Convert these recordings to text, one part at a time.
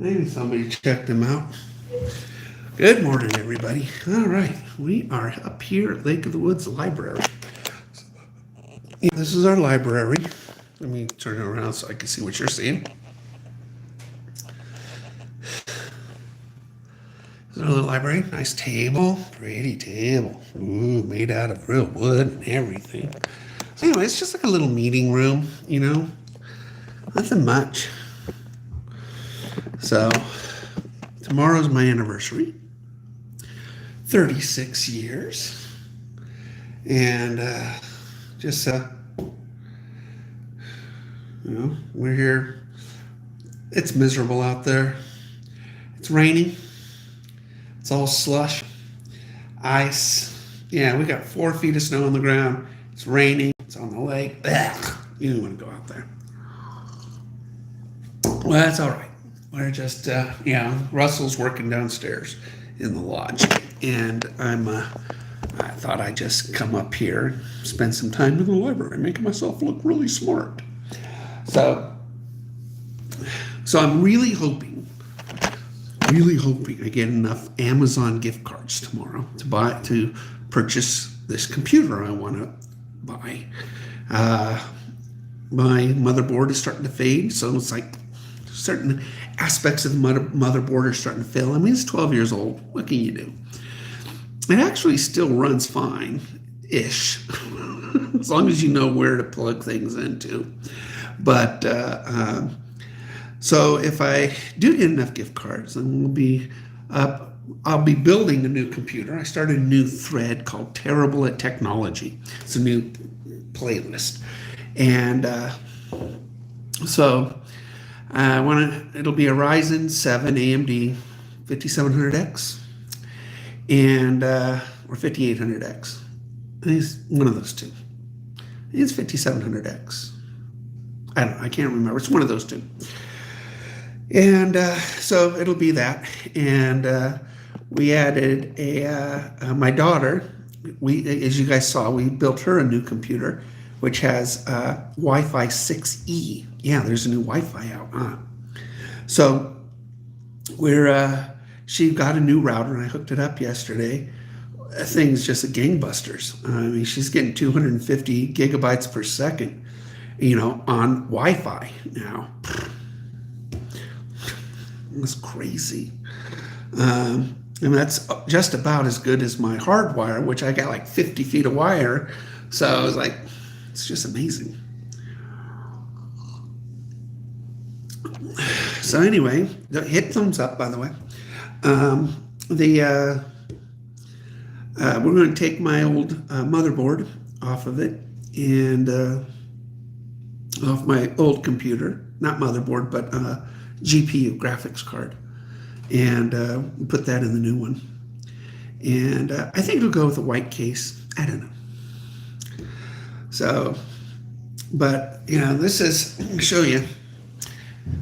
Maybe somebody checked them out. Good morning, everybody. All right, we are up here at Lake of the Woods Library. Yeah, this is our library. Let me turn it around so I can see what you're seeing. This is our little library. Nice table, pretty table. Ooh, made out of real wood and everything. So anyway, it's just like a little meeting room, Nothing much. So tomorrow's my anniversary. 36 years. And we're here. It's miserable out there. It's raining. It's all slush, ice. Yeah, we got 4 feet of snow on the ground. It's raining. It's on the lake. Ugh. You don't want to go out there. Well, that's all right. We're just, Russell's working downstairs in the lodge, and I thought I'd just come up here and spend some time in the library, making myself look really smart. So I'm really hoping I get enough Amazon gift cards tomorrow to purchase this computer I want to buy. My motherboard is starting to fade, so it's like certain aspects of the motherboard are starting to fail. I mean, it's 12 years old. What can you do? It actually still runs fine-ish, as long as you know where to plug things into. But so if I do get enough gift cards, then I'll be building a new computer. I started a new thread called Terrible at Technology. It's a new playlist. And so it'll be a Ryzen 7 AMD 5700X and or 5800X. It's one of those two. It's 5700X. I can't remember. It's one of those two. And so it'll be that. And we added my daughter. As you guys saw, we built her a new computer, which has Wi-Fi 6E. Yeah, there's a new Wi-Fi out. So she got a new router, and I hooked it up yesterday. That thing's just a gangbusters. I mean, she's getting 250 gigabytes per second, on Wi-Fi now. It's crazy. And that's just about as good as my hard wire, which I got like 50 feet of wire. So I was like, it's just amazing. So anyway, hit thumbs up, by the way. We're going to take my old motherboard off of it and off my old computer, not motherboard, but GPU, graphics card, and put that in the new one. And I think it'll go with a white case. I don't know. So, but this is, let me show you.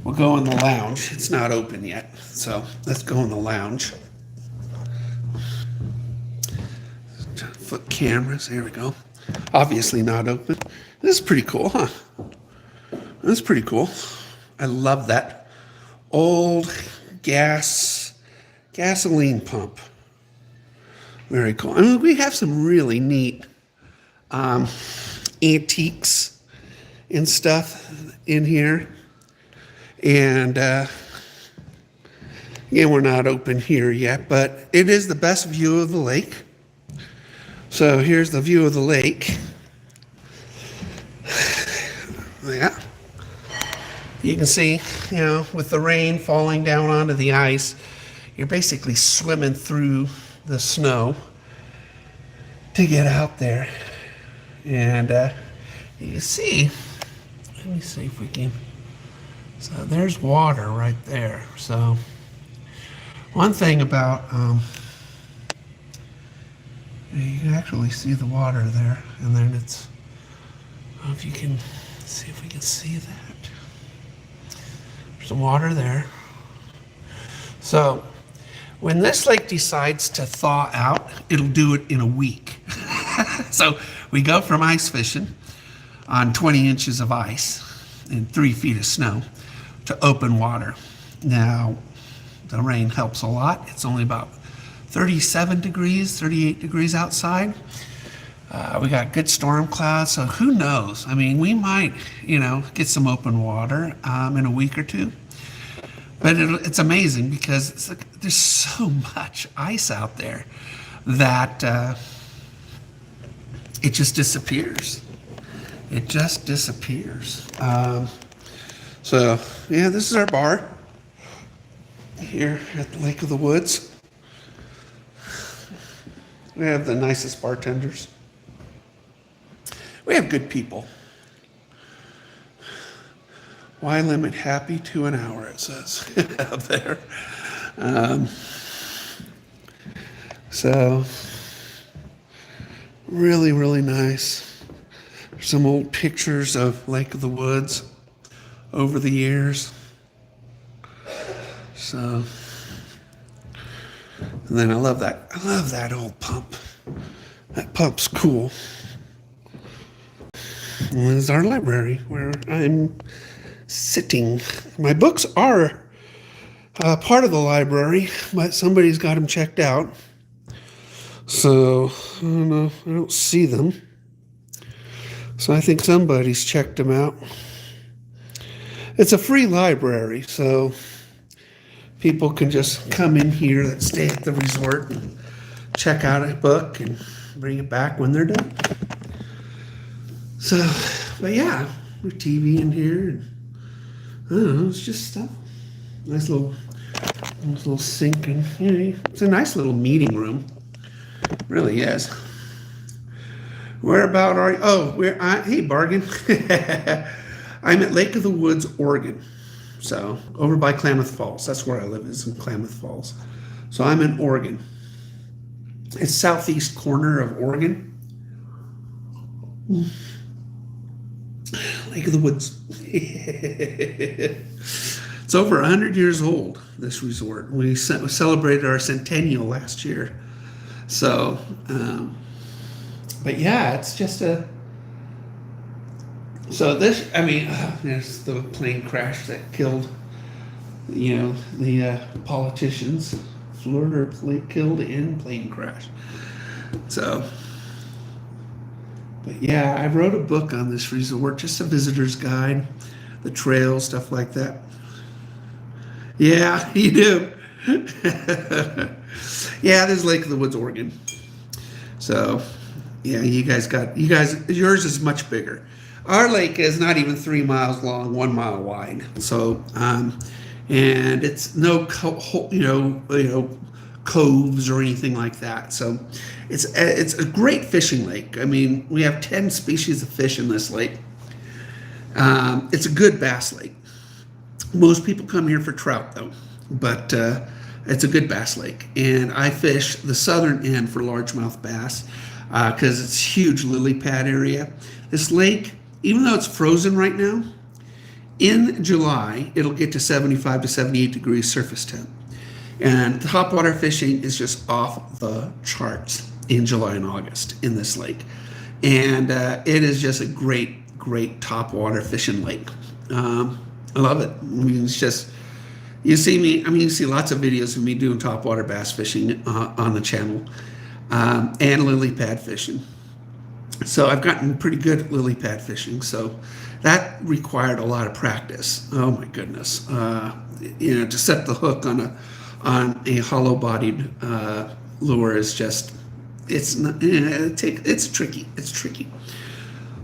We'll go in the lounge. It's not open yet, so let's go in the lounge. Foot cameras, there we go. Obviously not open. This is pretty cool, huh? That's pretty cool. I love that old gasoline pump. Very cool. I mean, we have some really neat antiques and stuff in here. And again, we're not open here yet, but it is the best view of the lake. So here's the view of the lake. Yeah. You can see, with the rain falling down onto the ice, you're basically swimming through the snow to get out there. And you see, let me see if we can. So there's water right there. So one thing about, you can actually see the water there, and then it's, I don't know if you can see if we can see that. There's some water there. So when this lake decides to thaw out, it'll do it in a week. So we go from ice fishing on 20 inches of ice and 3 feet of snow to open water. Now, The rain helps a lot. It's only about 37 degrees, 38 degrees outside. We got good storm clouds, so who knows? I mean, we might, get some open water in a week or two. But it's amazing because there's so much ice out there that it just disappears. It just disappears. So, yeah, this is our bar here at the Lake of the Woods. We have the nicest bartenders. We have good people. Why limit happy to an hour, it says out there. So, really, really nice. Some old pictures of Lake of the Woods over the years. So, and then I love that old pump. That pump's cool. And this is our library where I'm sitting. My books are part of the library, but somebody's got them checked out. So, I don't know. I don't see them. So I think somebody's checked them out. It's a free library, so people can just come in here that stay at the resort and check out a book and bring it back when they're done. So, but yeah, there's TV in here. And, I don't know, it's just stuff. Nice little sink, and it's a nice little meeting room. It really is. Whereabout are you? Oh, hey, bargain. I'm at Lake of the Woods, Oregon. So, over by Klamath Falls. That's where I live, is in Klamath Falls. So I'm in Oregon. It's southeast corner of Oregon. Lake of the Woods. It's over 100 years old, this resort. We celebrated our centennial last year. So, but yeah, it's just there's the plane crash that killed, the politicians. Florida killed in plane crash. So, but yeah, I wrote a book on this resort, just a visitor's guide, the trails, stuff like that. Yeah, you do. Yeah, this is Lake of the Woods, Oregon. So, yeah, yours is much bigger. Our lake is not even 3 miles long, 1 mile wide. So, and it's no, coves or anything like that. So, it's a great fishing lake. I mean, we have 10 species of fish in this lake. It's a good bass lake. Most people come here for trout, though, but it's a good bass lake. And I fish the southern end for largemouth bass because it's huge lily pad area. This lake, even though it's frozen right now, in July, it'll get to 75 to 78 degrees surface temp. And topwater fishing is just off the charts in July and August in this lake. And it is just a great, great topwater fishing lake. I love it. I mean, it's just, you see lots of videos of me doing topwater bass fishing on the channel, and lily pad fishing. So I've gotten pretty good at lily pad fishing. So that required a lot of practice. Oh my goodness. To set the hook on a hollow bodied lure is just, it's tricky. It's tricky.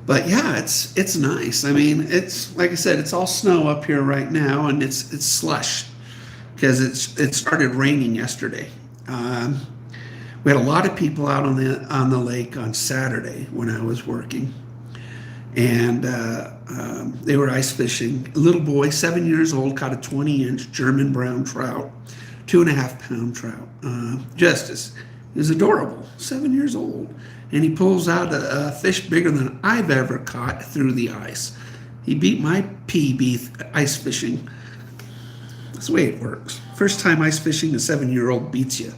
But yeah, it's nice. I mean, it's like I said, it's all snow up here right now, and it's slush because it started raining yesterday. We had a lot of people out on the lake on Saturday when I was working, and they were ice fishing. A little boy, 7 years old, caught a 20-inch German brown trout, 2.5-pound trout. It was adorable, 7 years old. And he pulls out a fish bigger than I've ever caught through the ice. He beat my PB ice fishing. That's the way it works. First time ice fishing, a 7-year-old beats you.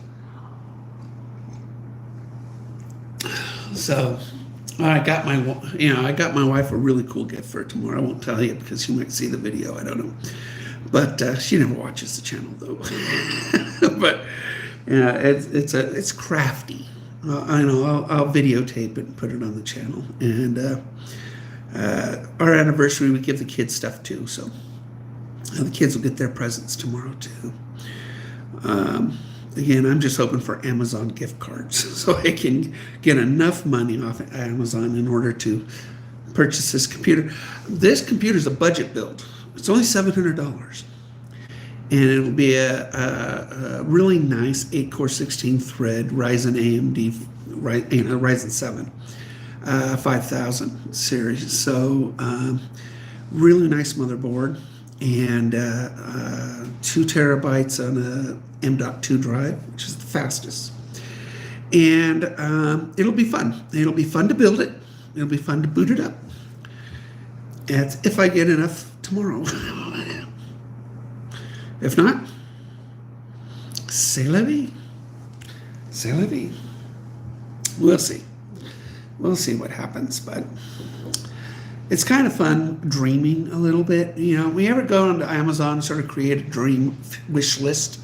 So I got my wife a really cool gift for tomorrow. I won't tell you because you might see the video. I don't know. But she never watches the channel though. But yeah, it's crafty. I know I'll videotape it and put it on the channel. And our anniversary, we give the kids stuff too. So the kids will get their presents tomorrow too. Again, I'm just hoping for Amazon gift cards so I can get enough money off of Amazon in order to purchase this computer. This computer is a budget build. It's only $700. And it'll be a really nice 8-core 16-thread Ryzen AMD, Ryzen 7 5000 series. So really nice motherboard, and 2 terabytes on a M.2 drive, which is the fastest. And it'll be fun. It'll be fun to build it. It'll be fun to boot it up. And if I get enough tomorrow. If not, c'est la vie. C'est la vie. We'll see. We'll see what happens, but it's kind of fun dreaming a little bit. We ever go onto Amazon and sort of create a dream wish list?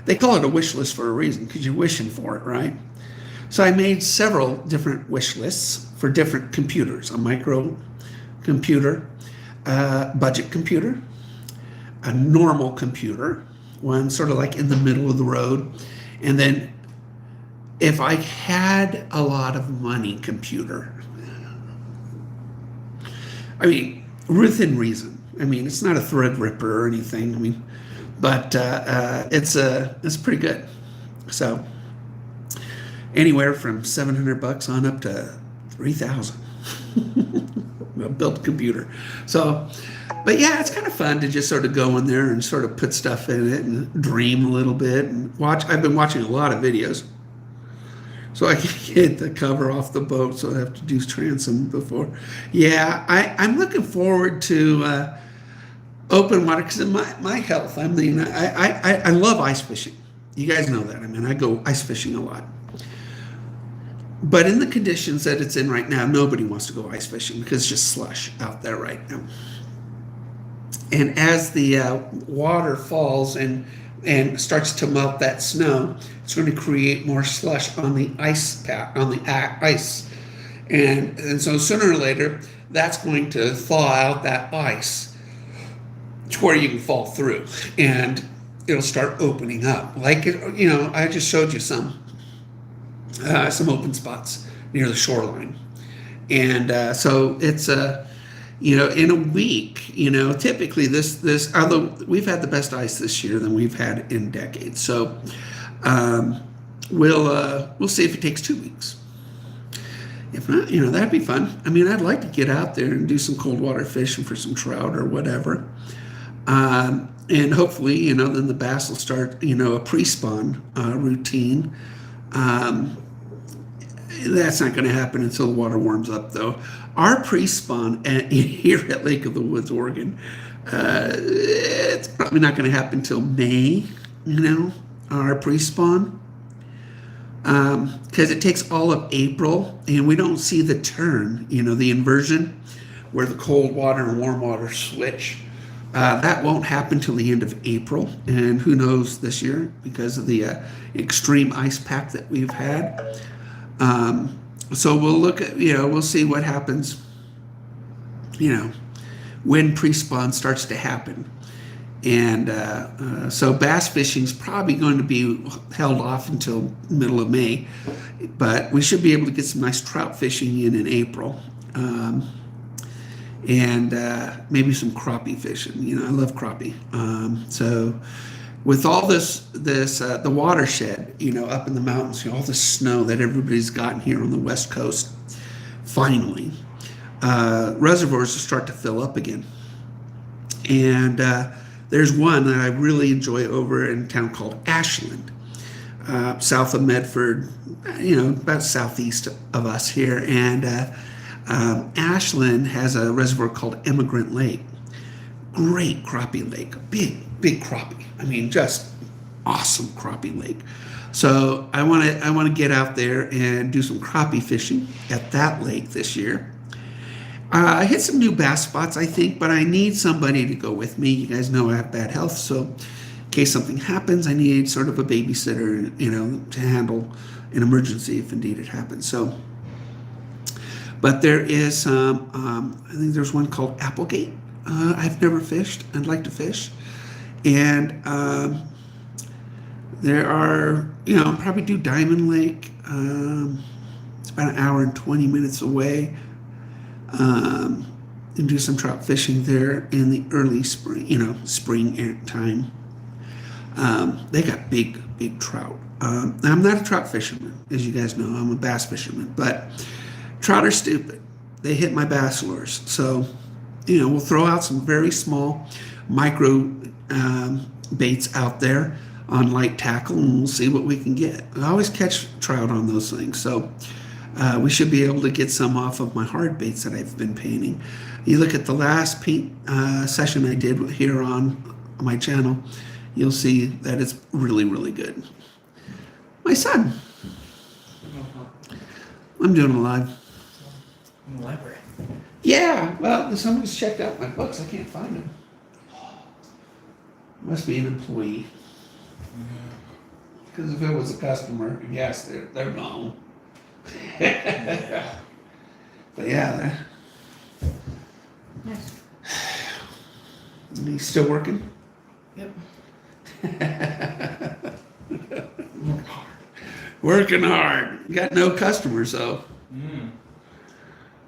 They call it a wish list for a reason, because you're wishing for it, right? So I made several different wish lists for different computers: a micro computer, budget computer, a normal computer, one sort of like in the middle of the road, and then if I had a lot of money computer. I mean, within reason. I mean, it's not a Threadripper or anything. I mean, but it's pretty good. So anywhere from $700 on up to $3,000. A built computer. So, but yeah, it's kind of fun to just sort of go in there and sort of put stuff in it and dream a little bit and watch. I've been watching a lot of videos so I can get the cover off the boat, so I have to do transom before. Yeah, I'm looking forward to open water, because of my health. I mean, I love ice fishing. You guys know that. I mean, I go ice fishing a lot. But in the conditions that it's in right now, nobody wants to go ice fishing because it's just slush out there right now. And as the water falls and starts to melt that snow, it's going to create more slush on the ice and so sooner or later that's going to thaw out that ice to where you can fall through, and it'll start opening up. Like I just showed you some open spots near the shoreline, and so it's in a week, typically this, although we've had the best ice this year than we've had in decades. So we'll see if it takes 2 weeks. If not, that'd be fun. I mean, I'd like to get out there and do some cold water fishing for some trout or whatever. And hopefully, then the bass will start, a pre-spawn routine. That's not going to happen until the water warms up, though. Our pre-spawn here at Lake of the Woods, Oregon, it's probably not going to happen until May, our pre-spawn. Because it takes all of April, and we don't see the turn, the inversion, where the cold water and warm water switch. That won't happen till the end of April, and who knows this year because of the extreme ice pack that we've had. So we'll look at, we'll see what happens, when pre-spawn starts to happen. And so bass fishing is probably going to be held off until middle of May, but we should be able to get some nice trout fishing in April. And maybe some crappie fishing. I love crappie. So with all this the watershed, up in the mountains, all the snow that everybody's gotten here on the West Coast, finally, reservoirs will start to fill up again. And there's one that I really enjoy over in a town called Ashland, south of Medford, about southeast of us here. And Ashland has a reservoir called Emigrant Lake. Great crappie lake, big crappie. I mean, just awesome crappie lake. So I want to get out there and do some crappie fishing at that lake this year. I hit some new bass spots, I think, but I need somebody to go with me. You guys know I have bad health, so in case something happens, I need sort of a babysitter, to handle an emergency if indeed it happens. So, but there is some, I think there's one called Applegate. I've never fished. I'd like to fish. And there are, probably do Diamond Lake. It's about an hour and 20 minutes away. And do some trout fishing there in the early spring, spring time. They got big trout. I'm not a trout fisherman, as you guys know. I'm a bass fisherman, but trout are stupid. They hit my bass lures. So, we'll throw out some very small micro baits out there on light tackle, and we'll see what we can get. I always catch trout on those things. So we should be able to get some off of my hard baits that I've been painting. You look at the last paint session I did here on my channel, you'll see that it's really, really good. My son. I'm doing a live. In the library. Yeah, well, somebody's checked out my books. I can't find them. Must be an employee. Because if it was a customer, yes, they're gone. Yeah. But yeah, Nice. he's still working. Yep. Working hard. Got no customers though.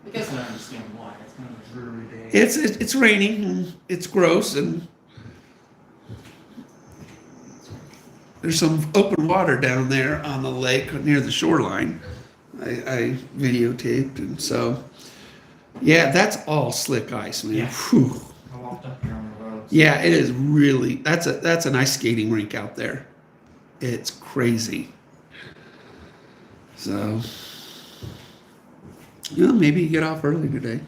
I guess I understand why. It's kind of a dreary day. It's raining and it's gross, and there's some open water down there on the lake near the shoreline. I videotaped, and so yeah, that's all slick ice, man. Yeah. Whew. I walked up here on the road. Yeah, it is really. That's an ice skating rink out there. It's crazy. So, maybe you get off early today.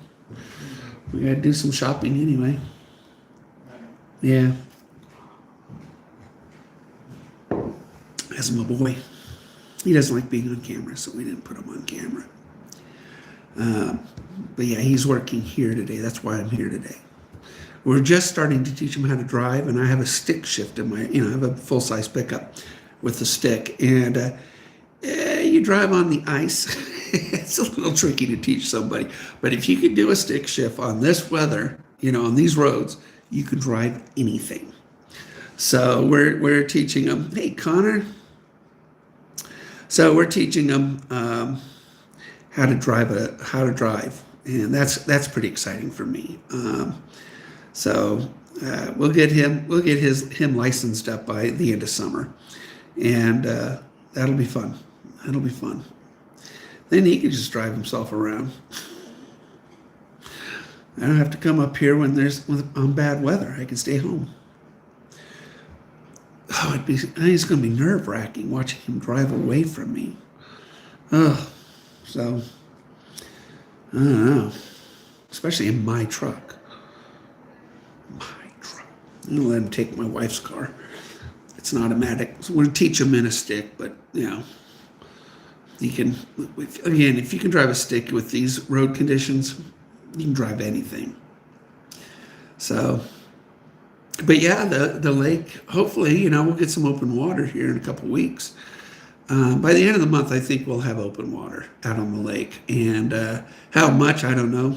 We gotta do some shopping anyway. Yeah. That's my boy. He doesn't like being on camera, so we didn't put him on camera. But yeah, he's working here today. That's why I'm here today. We're just starting to teach him how to drive, and I have a stick shift in my, I have a full-size pickup with the stick, and you drive on the ice. It's a little tricky to teach somebody, but if you can do a stick shift on this weather, on these roads, you can drive anything. So we're teaching them. Hey, Connor. So we're teaching them how to drive, and that's pretty exciting for me. So we'll get him licensed up by the end of summer, and that'll be fun. That'll be fun. Then he can just drive himself around. I don't have to come up here when on bad weather. I can stay home. Oh, I think it's going to be nerve-wracking watching him drive away from me. Oh, so I don't know. Especially in my truck. I'm gonna let him take my wife's car. It's an automatic. So we'll teach him in a stick, but he can. Again, if you can drive a stick with these road conditions, you can drive anything. So, but yeah, the lake. Hopefully, we'll get some open water here in a couple weeks. By the end of the month, I think we'll have open water out on the lake, and how much I don't know.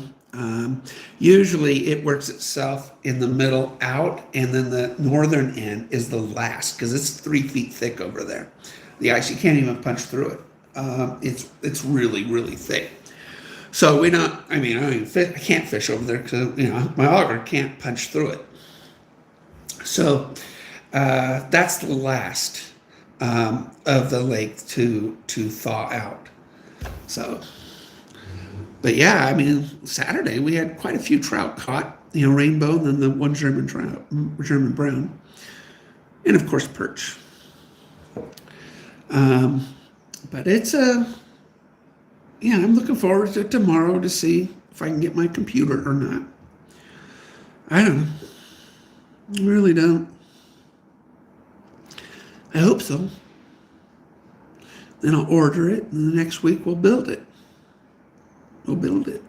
Usually it works itself in the middle out, and then the northern end is the last because it's 3 feet thick over there. The ice, you can't even punch through it. It's really, really thick. So I can't fish over there because my auger can't punch through it. So that's the last of the lake to thaw out. So. But yeah, Saturday we had quite a few trout caught, rainbow, and then the one German brown, and of course perch. But it's I'm looking forward to tomorrow to see if I can get my computer or not. I don't know. I really don't. I hope so. Then I'll order it, and the next week we'll build it. We'll build it.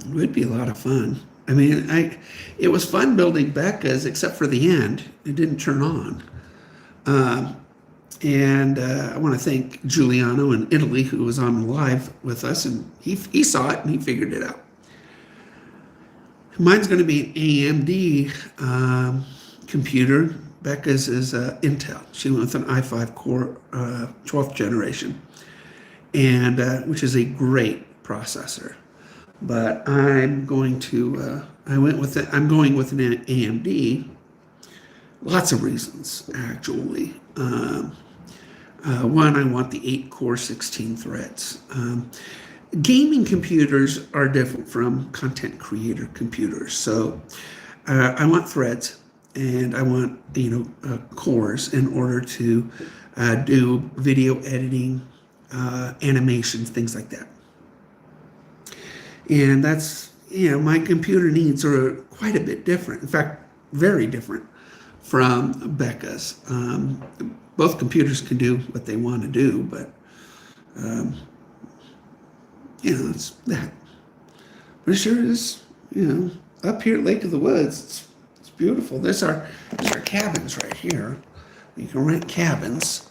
It would be a lot of fun. I mean, it was fun building Becca's, except for the end. It didn't turn on. Um, and I want to thank Giuliano in Italy, who was on live with us, and he saw it and he figured it out. Mine's going to be an AMD computer. Becca's is Intel. She went with an i5 core 12th generation, and which is a great processor. But I'm going to I'm going with an AMD. Lots of reasons, actually. One, I want the 8-core 16 threads. Gaming computers are different from content creator computers. So I want threads, and I want cores in order to do video editing, animations, things like that. And that's my computer needs are quite a bit different. In fact, very different from Becca's. Both computers can do what they want to do, but it's that. But it sure is, up here at Lake of the Woods, it's beautiful. There's our cabins right here. You can rent cabins.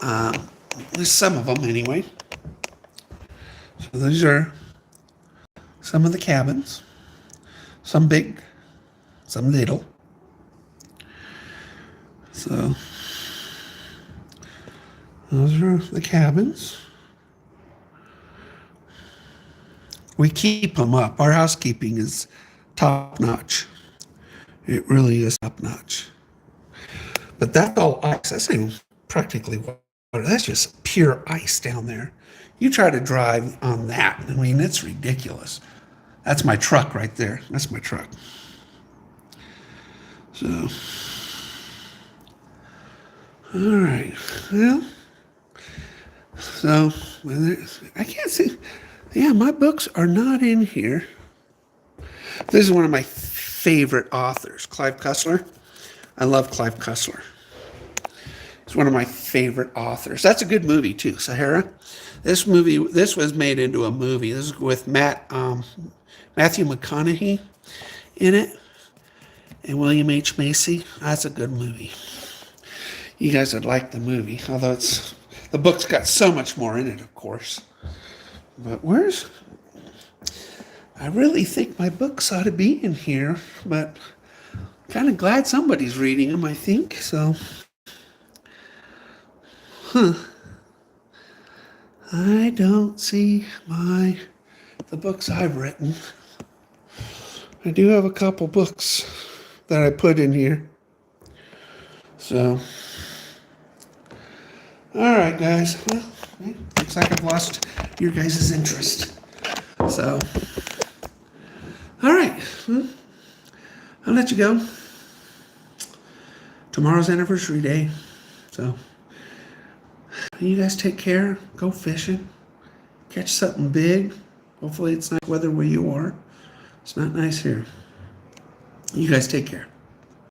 There's some of them anyway. So these are some of the cabins. Some big, some little. So those are the cabins. We keep them up. Our housekeeping is top notch. It really is top notch. But that's all ice. That's not even practically water. That's just pure ice down there. You try to drive on that. I mean, it's ridiculous. That's my truck right there. That's my truck. So, all right. Well, so I can't see. Yeah, my books are not in here. This is one of my favorite authors, Clive Cussler. I love Clive Cussler. He's one of my favorite authors. That's a good movie too, Sahara. This was made into a movie. This is with Matthew McConaughey in it and William H. Macy. That's a good movie. You guys would like the movie, although the book's got so much more in it, of course. But I really think my books ought to be in here, but I'm kind of glad somebody's reading them, I think, so. I don't see the books I've written. I do have a couple books that I put in here. So, all right, guys. Well, looks like I've lost your guys' interest. So, all right. Well, I'll let you go. Tomorrow's anniversary day. So, you guys take care. Go fishing. Catch something big. Hopefully it's nice weather where you are. It's not nice here. You guys take care.